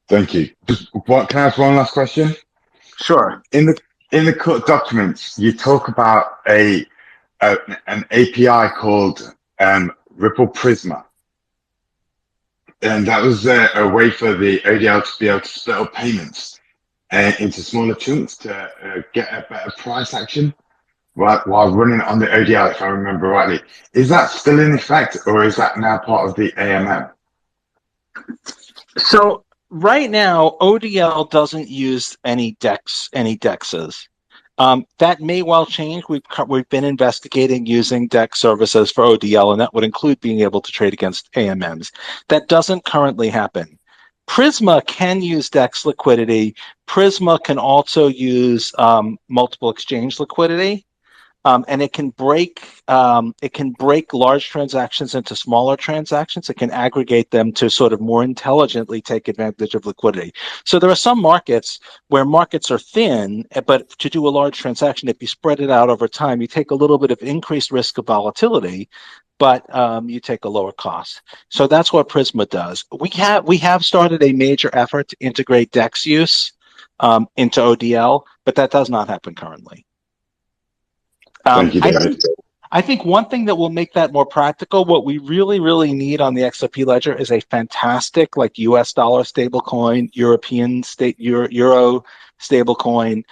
Thank you. What can I ask one last question? Sure. In the court documents, you talk about an API called Ripple Prisma, and that was a way for the ODL to be able to split up payments into smaller chunks to get a better price action while running on the ODL, if I remember rightly. Is that still in effect, or is that now part of the AMM? So right now, ODL doesn't use any DEXs. That may well change. We've been investigating using DEX services for ODL, and that would include being able to trade against AMMs. That doesn't currently happen. Prisma can use DEX liquidity. Prisma can also use multiple exchange liquidity. And it can break large transactions into smaller transactions. It can aggregate them to sort of more intelligently take advantage of liquidity. So there are some markets where markets are thin, but to do a large transaction, if you spread it out over time, you take a little bit of increased risk of volatility, but you take a lower cost. So that's what Prisma does. We have started a major effort to integrate DEX use into ODL, but that does not happen currently. Thank you, David. I think one thing that will make that more practical, what we really, really need on the XRP ledger is a fantastic US dollar stablecoin, European Euro stablecoin.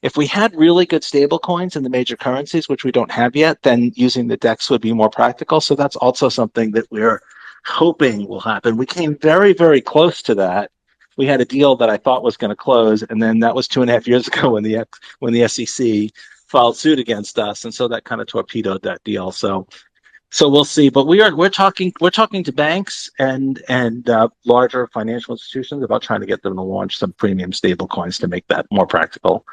If we had really good stablecoins in the major currencies, which we don't have yet, then using the DEX would be more practical. So that's also something that we're hoping will happen. We came very, very close to that. We had a deal that I thought was going to close, and then that was 2.5 years ago when the SEC filed suit against us, and so that kind of torpedoed that deal. So we'll see. But we're talking to banks and larger financial institutions about trying to get them to launch some premium stable coins to make that more practical.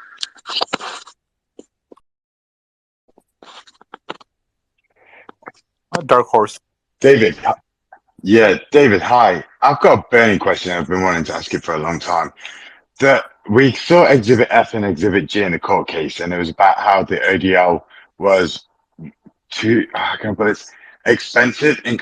Dark Horse. David. Yeah, David, hi. I've got a burning question. I've been wanting to ask you for a long time. We saw Exhibit F and Exhibit G in the court case, and it was about how the ODL was too, how can I put this, expensive in